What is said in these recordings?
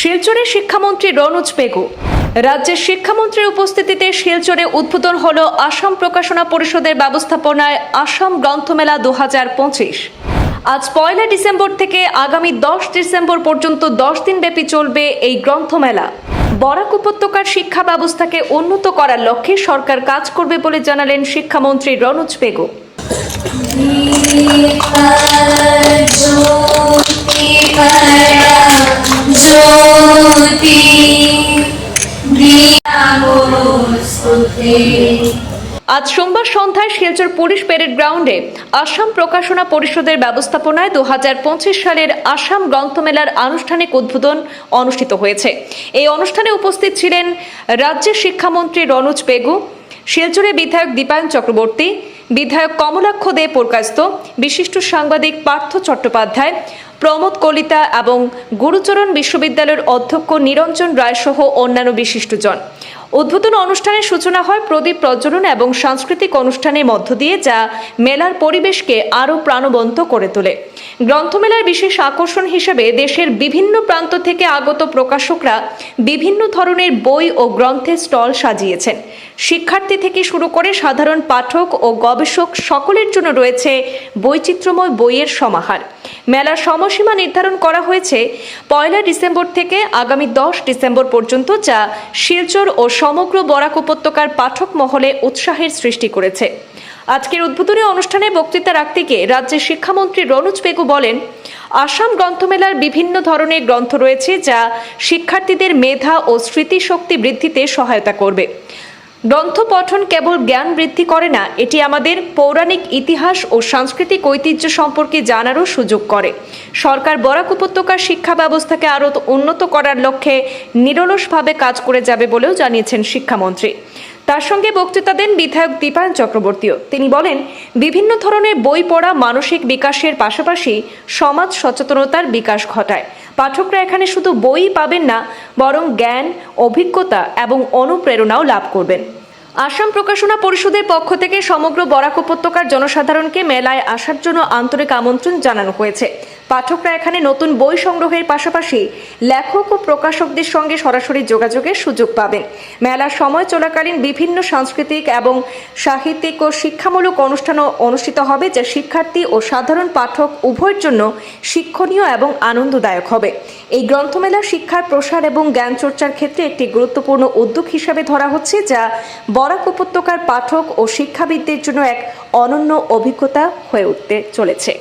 শিলচরে শিক্ষামন্ত্রী রনোজ পেগু। রাজ্যের শিক্ষামন্ত্রীর উপস্থিতিতে শিলচরে উদ্বোধন হল আসাম প্রকাশনা পরিষদের ব্যবস্থাপনায় আসাম গ্রন্থমেলা 2025। আজ 1 ডিসেম্বর থেকে আগামী 10 ডিসেম্বর পর্যন্ত 10 দিন ব্যাপী চলবে এই গ্রন্থমেলা। বরাক উপত্যকার শিক্ষা ব্যবস্থাকে উন্নত করার লক্ষ্যে সরকার কাজ করবে বলে জানালেন শিক্ষামন্ত্রী রনোজ পেগু। আজ সোমবার সন্ধ্যায় শিলচর পুলিশ প্যারেড গ্রাউন্ডে আসাম প্রকাশনা পরিষদের ব্যবস্থাপনায় 2025 সালের আসাম গ্রন্থমেলার আনুষ্ঠানিক উদ্বোধন অনুষ্ঠিত হয়েছে। এই অনুষ্ঠানে উপস্থিত ছিলেন রাজ্যের শিক্ষামন্ত্রী রনোজ পেগু, শিলচরের বিধায়ক দীপায়ন চক্রবর্তী, বিধায়ক কমলাক্ষ দে পুরকায়স্থ, বিশিষ্ট সাংবাদিক পার্থ চট্টোপাধ্যায়, প্রমোদ কলিতা এবং গুরুচরণ বিশ্ববিদ্যালয়ের অধ্যক্ষ নিরঞ্জন রায় সহ অন্যান্য বিশিষ্টজন। উদ্বোধন অনুষ্ঠানের সূচনা হয় প্রদীপ প্রজ্বলন এবং সাংস্কৃতিক অনুষ্ঠানের মধ্য দিয়ে, যা মেলার পরিবেশকে আরও প্রাণবন্ত করে তোলে। গ্রন্থমেলার বিশেষ আকর্ষণ হিসেবে দেশের বিভিন্ন প্রান্ত থেকে আগত প্রকাশকরা বিভিন্ন ধরনের বই ও গ্রন্থের স্টল সাজিয়েছেন। শিক্ষার্থী থেকে শুরু করে সাধারণ পাঠক ও গবেষক সকলের জন্য রয়েছে বৈচিত্র্যময় বইয়ের সমাহার। মেলার সময়সীমা নির্ধারণ করা হয়েছে 1 ডিসেম্বর থেকে আগামী 10 ডিসেম্বর পর্যন্ত, যা শিলচর ও সমগ্র বরাক উপত্যকার পাঠক মহলে উৎসাহের সৃষ্টি করেছে। আজকের উদ্বোধনী অনুষ্ঠানে বক্তৃতা রাখতে গিয়ে রাজ্যের শিক্ষামন্ত্রী রনোজ পেগু বলেন, আসাম গ্রন্থমেলার বিভিন্ন ধরনের গ্রন্থ রয়েছে যা শিক্ষার্থীদের মেধা ও স্মৃতিশক্তি বৃদ্ধিতে সহায়তা করবে। গ্রন্থ পঠন কেবল জ্ঞান বৃদ্ধি করে না, এটি আমাদের পৌরাণিক ইতিহাস ও সাংস্কৃতিক ঐতিহ্য সম্পর্কে জানারও সুযোগ করে। সরকার বরাক উপত্যকার শিক্ষা ব্যবস্থাকে আরও উন্নত করার লক্ষ্যে নিরলসভাবে কাজ করে যাবে বলেও জানিয়েছেন শিক্ষামন্ত্রী। তার সঙ্গে বক্তৃতা দেন বিধায়ক দীপায়ন চক্রবর্তীও। তিনি বলেন, বিভিন্ন ধরনের বই পড়া মানসিক বিকাশের পাশাপাশি সমাজ সচেতনতার বিকাশ ঘটায়। পাঠকরা এখানে শুধু বই পাবেন না, বরং জ্ঞান, অভিজ্ঞতা এবং অনুপ্রেরণাও লাভ করবেন। আসাম প্রকাশনা পরিষদের পক্ষ থেকে সমগ্র বরাক উপত্যকার জনসাধারণকে মেলায় আসার জন্য আন্তরিক আমন্ত্রণ জানানো হয়েছে। পাঠকরা এখানে নতুন বই সংগ্রহের পাশাপাশি লেখক ও প্রকাশকদের সঙ্গে সরাসরি যোগাযোগের সুযোগ পাবেন। মেলার সময় চলাকালীন বিভিন্ন সাংস্কৃতিক এবং সাহিত্যিক ও শিক্ষামূলক অনুষ্ঠানও অনুষ্ঠিত হবে, যা শিক্ষার্থী ও সাধারণ পাঠক উভয়ের জন্য শিক্ষণীয় এবং আনন্দদায়ক হবে। এই গ্রন্থমেলা শিক্ষার প্রসার এবং জ্ঞান চর্চার ক্ষেত্রে একটি গুরুত্বপূর্ণ উদ্যোগ হিসাবে ধরা হচ্ছে, যা বরাক উপত্যকার পাঠক ও শিক্ষাবিদদের জন্য এক অনন্য অভিজ্ঞতা হয়ে উঠতে চলেছে।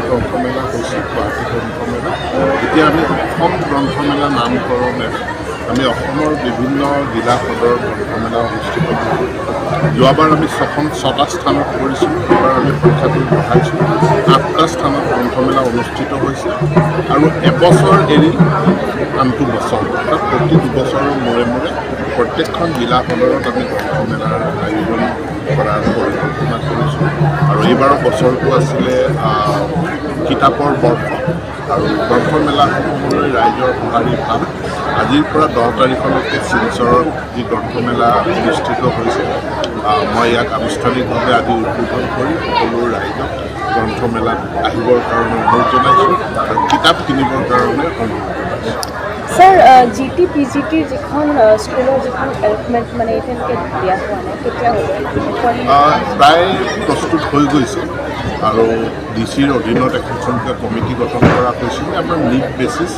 গ্রন্থমেলা হৈছে গুৱাহাটী গ্ৰন্থমেলা। এতিয়া আমি অসম গ্ৰন্থমেলা নামকৰণেৰে আমি অসমৰ বিভিন্ন জিলা সদৰ গ্ৰন্থমেলা অনুষ্ঠিত কৰোঁ। যোৱাবাৰ আমি 6টা স্থানত কৰিছিলোঁ, এইবাৰ আমি সংখ্যাটো বঢ়াইছোঁ। 8টা স্থানত গ্ৰন্থমেলা অনুষ্ঠিত হৈছে আৰু এবছৰ এৰি আনটো বছৰ, অৰ্থাৎ প্ৰতি 2 বছৰৰ মূৰে মূৰে প্ৰত্যেকখন জিলা সদৰত আমি গ্ৰন্থমেলাৰ আয়োজন কৰাৰ পৰিকল্পনা কৰিছোঁ। আৰু এইবাৰৰ বছৰটো আছিলে কিতাপৰ বৰ্ষ আৰু গ্ৰন্থমেলাসমূহলৈ ৰাইজৰ সঁহাৰি ভাল। আজিৰ পৰা 10 তাৰিখলৈকে শিলচৰত যি গ্ৰন্থমেলা অনুষ্ঠিত হৈছে, মই ইয়াক আনুষ্ঠানিকভাৱে আজি উদ্বোধন কৰি সকলো ৰাইজক গ্ৰন্থমেলাত আহিবৰ কাৰণে অনুৰোধ জনাইছোঁ আৰু কিতাপ কিনিবৰ কাৰণে অনুৰোধ জনাইছোঁ। স্যার, জিটি পিজিটিৰ যিখন স্কুলৰ যিখন এলটমেণ্ট মানে এতিয়ালৈকে দিয়া হোৱা নাই, কেতিয়া হ'ব? প্ৰায় প্ৰস্তুত হৈ গৈছে আৰু ডিচিৰ অধীনত এখনকৈ কমিটি গঠন কৰা হৈছিলে। আমাৰ নিড বেচিছ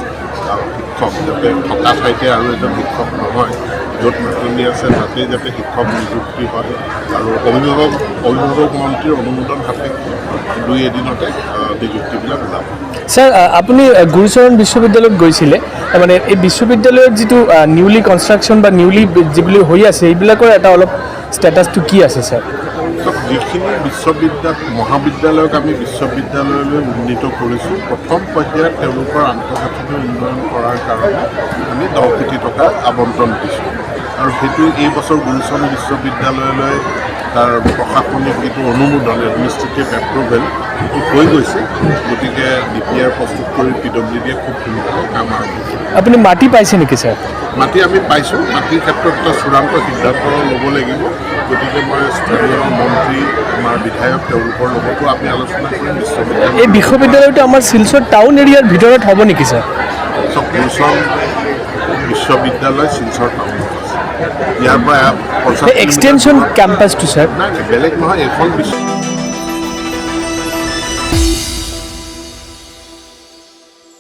শিক্ষক, যাতে থকা ঠাইতে আৰু এজন শিক্ষক নহয়, য'ত মাতনি আছে তাতেই যাতে শিক্ষক নিযুক্তি হয় আৰু অভিভাৱক মন্ত্ৰীৰ অনুমোদন সাপেক্ষে 2 এদিনতে নিযুক্তিবিলাক ওলাব। স্যার, আপুনি গুৰুচৰণ বিশ্ববিদ্যালয়ত গৈছিলে, মানে এই বিশ্ববিদ্যালয়ৰ যিটো নিউলি কনষ্ট্ৰাকশ্যন বা নিউলি যিবিলাক হৈ আছে, এইবিলাকৰ এটা অলপ ষ্টেটাছটো কি আছে স্যাৰ? যিখিনি মহাবিদ্যালয়ক আমি বিশ্ববিদ্যালয়লৈ উন্নীত কৰিছোঁ, প্ৰথম পৰ্যায়ত তেওঁলোকৰ আন্তঃগাঁথনি উন্নয়ন কৰাৰ কাৰণে আমি 10 কোটি টকা আবণ্টন দিছোঁ আৰু সেইটো এই বছৰ গুৰুচৰণ বিশ্ববিদ্যালয়লৈ তাৰ প্ৰশাসনিক যিটো অনুমোদন, এডমিনিষ্ট্ৰেটিভ এপ্ৰুভেল, সেইটো হৈ গৈছে। গতিকে DPR প্ৰস্তুত কৰি PWDয়ে খুব সোনকালে কাম আৰম্ভ কৰিব। আপুনি মাটি পাইছে নেকি স্যাৰ? মাটি আমি পাইছোঁ। মাটিৰ ক্ষেত্ৰত এটা চূড়ান্ত সিদ্ধান্ত ল'ব লাগিব। গতিকে মই স্থানীয় মন্ত্ৰী, আমাৰ বিধায়ক, তেওঁলোকৰ লগতো আমি আলোচনা কৰিম। এই বিশ্ববিদ্যালয়টো আমাৰ শিলচৰ টাউন এৰিয়াৰ ভিতৰত হ'ব নেকি স্যাৰ? চব গুৰুচৰণ বিশ্ববিদ্যালয় শিলচৰ টাউনত আছে। ইয়াৰ পৰা 50 এক্সটেনশ্যন কেম্পাছটো ছাৰ নাই বেলেগ নহয়, এখন